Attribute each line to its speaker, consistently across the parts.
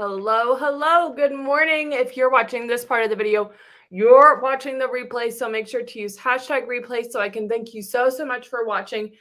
Speaker 1: Hello, hello. Good morning. If you're watching this part of the video, you're watching the replay. So make sure to use hashtag replay so I can thank you so much for watching.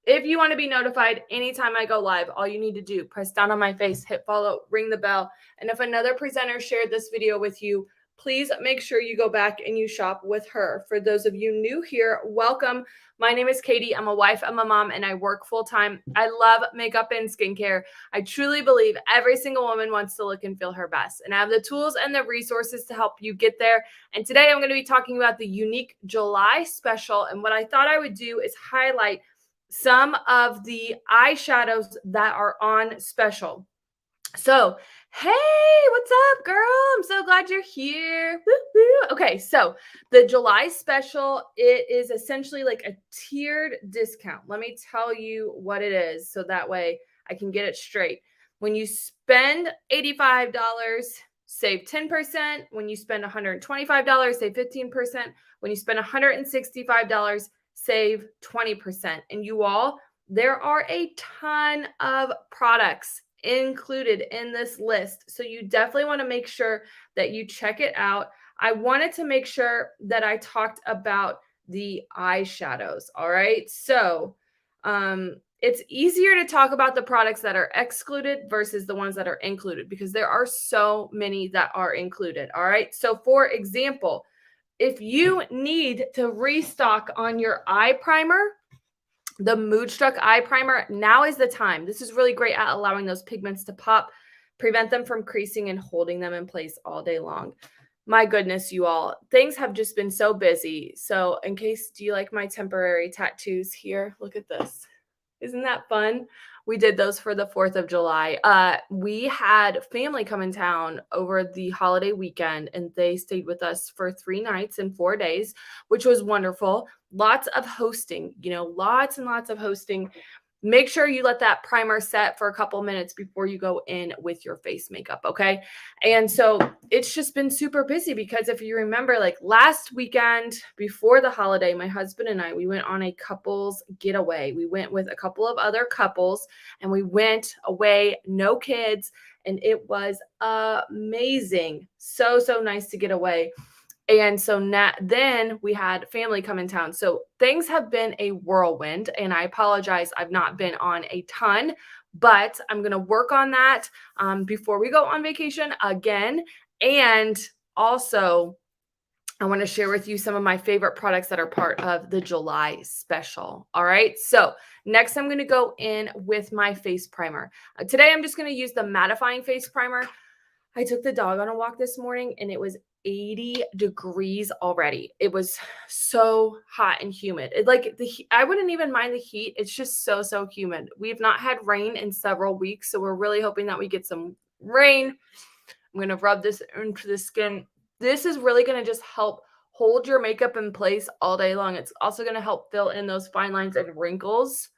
Speaker 1: If you want to be notified anytime I go live, all you need to do, press down on my face, hit follow, ring the bell. And if another presenter shared this video with you, please make sure you go back and you shop with her. For those of you new here, welcome. My name is Katie. I'm a wife, I'm a mom, and I work full time. I love makeup and skincare. I truly believe every single woman wants to look and feel her best. And I have the tools and the resources to help you get there. And today I'm going to be talking about the Younique July Special. And what I thought I would do is highlight some of the eyeshadows that are on special. So, hey, what's up, girl? I'm so glad you're here. Woo-hoo. Okay, so the July special, it is essentially like a tiered discount. Let me tell you what it is so that way I can get it straight. When you spend $85, save 10%. When you spend $125, save 15%. When you spend $165, save 20%. And you all, there are a ton of products included in this list. So you definitely want to make sure that you check it out. I wanted to make sure that I talked about the eyeshadows. All right. So it's easier to talk about the products that are excluded versus the ones that are included because there are so many that are included. All right. So for example, if you need to restock on your eye primer, the Moodstruck Eye Primer, now is the time. This is really great at allowing those pigments to pop, prevent them from creasing and holding them in place all day long. My goodness, you all, things have just been so busy. So in case, do you like my temporary tattoos here? Look at this. Isn't that fun? We did those for the 4th of July. We had family come in town over the holiday weekend, and they stayed with us for 3 nights and 4 days, which was wonderful. Lots of hosting, lots and lots of hosting. Make sure you let that primer set for a couple minutes before you go in with your face makeup, okay? And so it's just been super busy because if you remember, like last weekend before the holiday, my husband and I, we went on a couples getaway. We went with a couple of other couples and we went away, no kids, and it was amazing. So nice to get away. And so then we had family come in town. So things have been a whirlwind, and I apologize. I've not been on a ton, but I'm going to work on that before we go on vacation again. And also, I want to share with you some of my favorite products that are part of the July special. All right. So next, I'm going to go in with my face primer. Today, I'm just going to use the mattifying face primer. I took the dog on a walk this morning and it was 80 degrees already. It was so hot and humid. I wouldn't even mind the heat. It's just so humid. We have not had rain in several weeks, so we're really hoping that we get some rain. I'm going to rub this into the skin. This is really going to just help hold your makeup in place all day long. It's also going to help fill in those fine lines and wrinkles.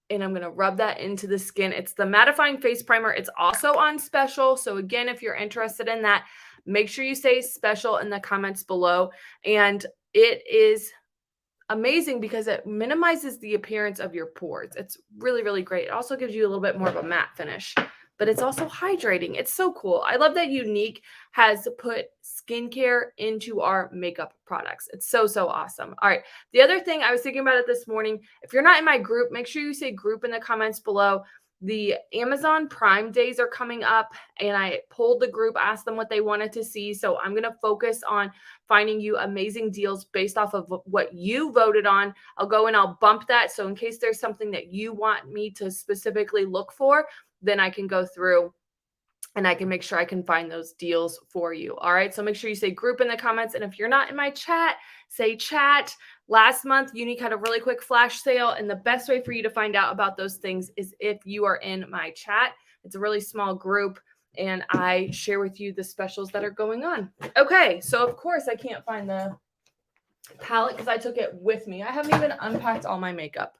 Speaker 1: And I'm going to rub that into the skin. It's the mattifying face primer. It's also on special. So again, if you're interested in that, make sure you say special in the comments below. And it is amazing because it minimizes the appearance of your pores. It's really great. It also gives you a little bit more of a matte finish, but it's also hydrating. It's so cool. I love that Younique has put skincare into our makeup products. It's so awesome. All right. The other thing, I was thinking about it this morning. If you're not in my group, make sure you say group in the comments below. The Amazon Prime days are coming up, and I polled the group, asked them what they wanted to see. So I'm going to focus on finding you amazing deals based off of what you voted on. I'll go and I'll bump that. So in case there's something that you want me to specifically look for, then I can go through and I can make sure I can find those deals for you. All right. So make sure you say group in the comments. And if you're not in my chat, say chat. Last month, Younique had a really quick flash sale. And the best way for you to find out about those things is if you are in my chat. It's a really small group, and I share with you the specials that are going on. Okay. So of course I can't find the palette because I took it with me. I haven't even unpacked all my makeup.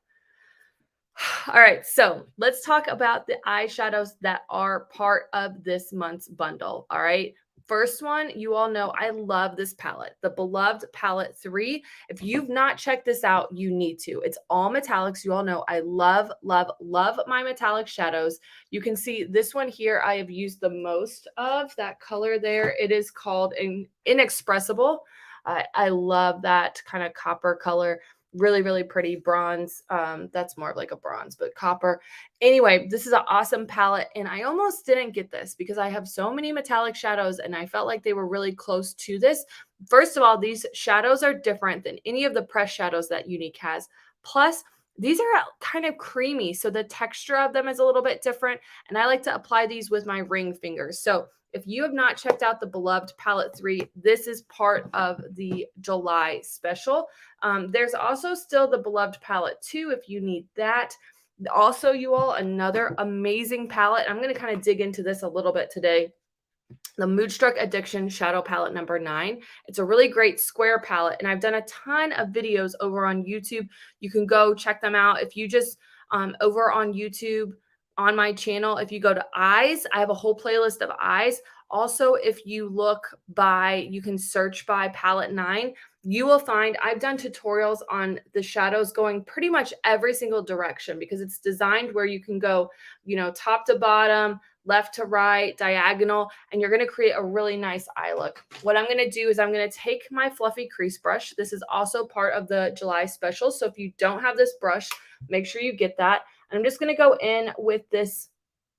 Speaker 1: All right, so let's talk about the eyeshadows that are part of this month's bundle. All right, First one, you all know I love this palette, the Beloved Palette 3. If you've not checked this out, you need to. It's all metallics. You all know I love, love, love my metallic shadows. You can see this one here I have used the most of. That color there, it is called Inexpressible. I love that kind of copper color. Really, really pretty bronze. That's more of like a bronze, but copper. Anyway, this is an awesome palette, and I almost didn't get this because I have so many metallic shadows, and I felt like they were really close to this. First of all, these shadows are different than any of the press shadows that Younique has. Plus, these are kind of creamy, so the texture of them is a little bit different, and I like to apply these with my ring fingers. So if you have not checked out the Beloved Palette 3, this is part of the July special. There's also still the Beloved Palette 2 if you need that. Also, you all, another amazing palette. I'm going to kind of dig into this a little bit today. The Moodstruck Addiction Shadow Palette number 9. It's a really great square palette, and I've done a ton of videos over on YouTube. You can go check them out. If you just over on YouTube on my channel, if you go to eyes, I have a whole playlist of eyes. Also, if you look by, you can search by palette 9. You will find I've done tutorials on the shadows going pretty much every single direction because it's designed where you can go, you know, top to bottom, left to right, diagonal, and you're going to create a really nice eye look. What I'm going to do is I'm going to take my fluffy crease brush. This is also part of the July special. So if you don't have this brush, make sure you get that. And I'm just going to go in with this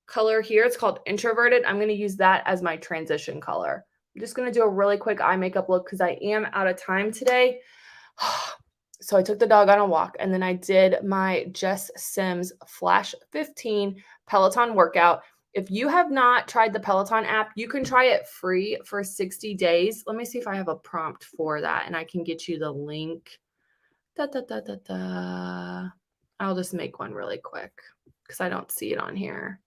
Speaker 1: color here. It's called Introverted. I'm going to use that as my transition color. I'm just going to do a really quick eye makeup look because I am out of time today. So I took the dog on a walk, and then I did my Jess Sims Flash 15 Peloton workout. If you have not tried the Peloton app, you can try it free for 60 days. Let me see if I have a prompt for that, and I can get you the link. I'll just make one really quick because I don't see it on here.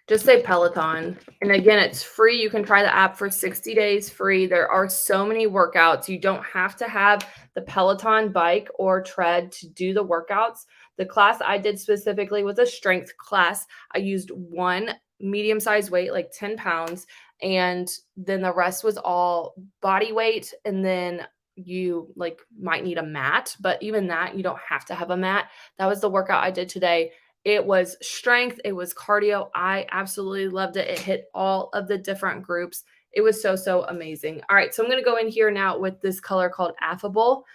Speaker 1: Just say Peloton. And again, it's free. You can try the app for 60 days free. There are so many workouts. You don't have to have the Peloton bike or tread to do the workouts. The class I did specifically was a strength class. I used one medium-sized weight, like 10 pounds, and then the rest was all body weight. And then you like might need a mat, but even that, you don't have to have a mat. That was the workout I did today. It was strength. It was cardio. I absolutely loved it. It hit all of the different groups. It was so, so amazing. All right, so I'm going to go in here now with this color called Affable.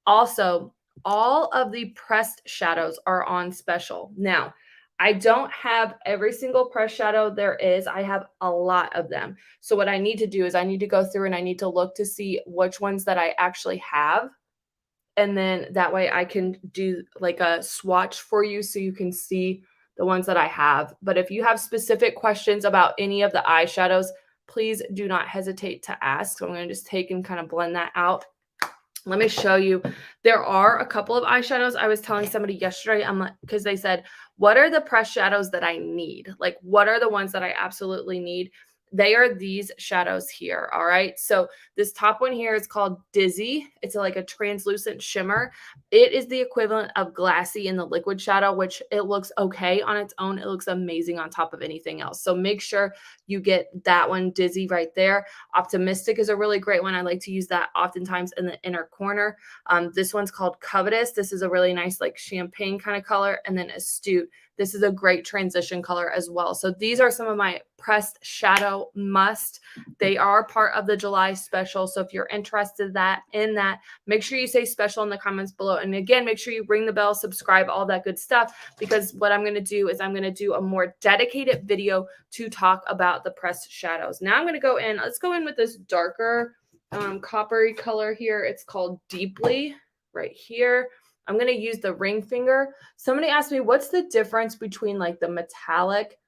Speaker 1: Also, all of the pressed shadows are on special. Now, I don't have every single pressed shadow there is. I have a lot of them. So what I need to do is I need to go through and I need to look to see which ones that I actually have. And then that way I can do like a swatch for you so you can see the ones that I have. But if you have specific questions about any of the eyeshadows, please do not hesitate to ask. So I'm going to just take and kind of blend that out. Let me show you. There are a couple of eyeshadows. I was telling somebody yesterday, because they said, what are the pressed shadows that I need? Like, what are the ones that I absolutely need? They are these shadows here. All right. So this top one here is called Dizzy. It's like a translucent shimmer. It is the equivalent of Glassy in the liquid shadow, which it looks okay on its own. It looks amazing on top of anything else. So make sure you get that one, Dizzy, right there. Optimistic is a really great one. I like to use that oftentimes in the inner corner. This one's called Covetous. This is a really nice like champagne kind of color. And then Astute. This is a great transition color as well. So these are some of my pressed shadow must. They are part of the July special. So if you're interested in that, make sure you say special in the comments below. And again, make sure you ring the bell, subscribe, all that good stuff, because what I'm going to do is I'm going to do a more dedicated video to talk about the pressed shadows. Now I'm going to go in. Let's go in with this darker coppery color here. It's called Deeply right here. I'm going to use the ring finger. Somebody asked me, what's the difference between like the metallic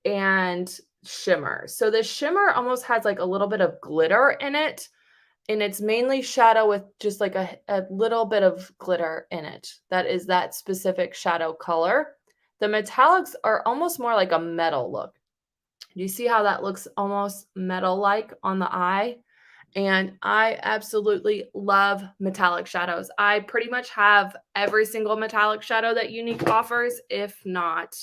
Speaker 1: and shimmer? So the shimmer almost has like a little bit of glitter in it, and it's mainly shadow with just like a little bit of glitter in it. That is that specific shadow color. The metallics are almost more like a metal look. Do you see how that looks almost metal-like on the eye? And I absolutely love metallic shadows. I pretty much have every single metallic shadow that Younique offers, if not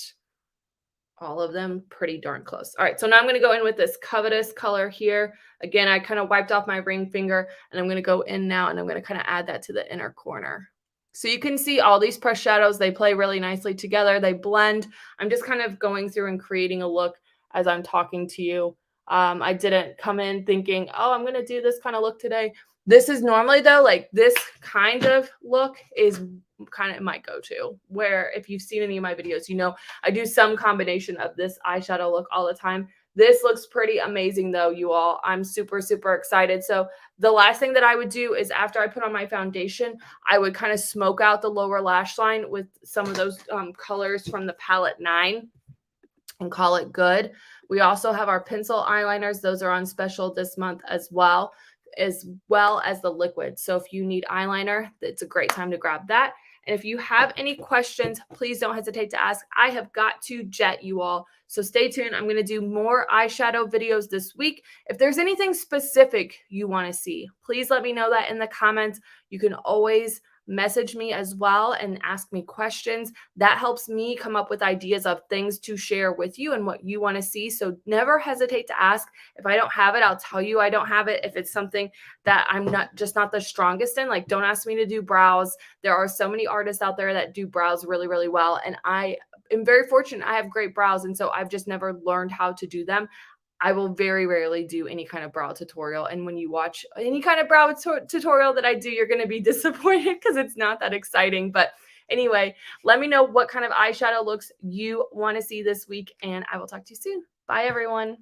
Speaker 1: all of them pretty darn close. All right, so now I'm going to go in with this Covetous color here. Again, I kind of wiped off my ring finger, and I'm going to go in now, and I'm going to kind of add that to the inner corner. So you can see all these pressed shadows, they play really nicely together. They blend. I'm just kind of going through and creating a look as I'm talking to you. I didn't come in thinking, oh, I'm going to do this kind of look today. This is normally, though, like this kind of look is kind of my go-to, where if you've seen any of my videos, you know I do some combination of this eyeshadow look all the time. This looks pretty amazing, though, you all. I'm super, super excited. So the last thing that I would do is after I put on my foundation, I would kind of smoke out the lower lash line with some of those colors from the palette 9 and call it good. We also have our pencil eyeliners. Those are on special this month as well as the liquid. So if you need eyeliner, it's a great time to grab that. And if you have any questions, please don't hesitate to ask. I have got to jet, you all. So stay tuned. I'm going to do more eyeshadow videos this week. If there's anything specific you want to see, please let me know that in the comments. You can always message me as well and ask me questions. That helps me come up with ideas of things to share with you and what you want to see. So never hesitate to ask. If I don't have it, I'll tell you I don't have it. If it's something that I'm not the strongest in, like don't ask me to do brows. There are so many artists out there that do brows really, really well. And I am very fortunate. I have great brows. And so I've just never learned how to do them. I will very rarely do any kind of brow tutorial. And when you watch any kind of brow tutorial that I do, you're going to be disappointed because it's not that exciting. But anyway, let me know what kind of eyeshadow looks you want to see this week, and I will talk to you soon. Bye, everyone.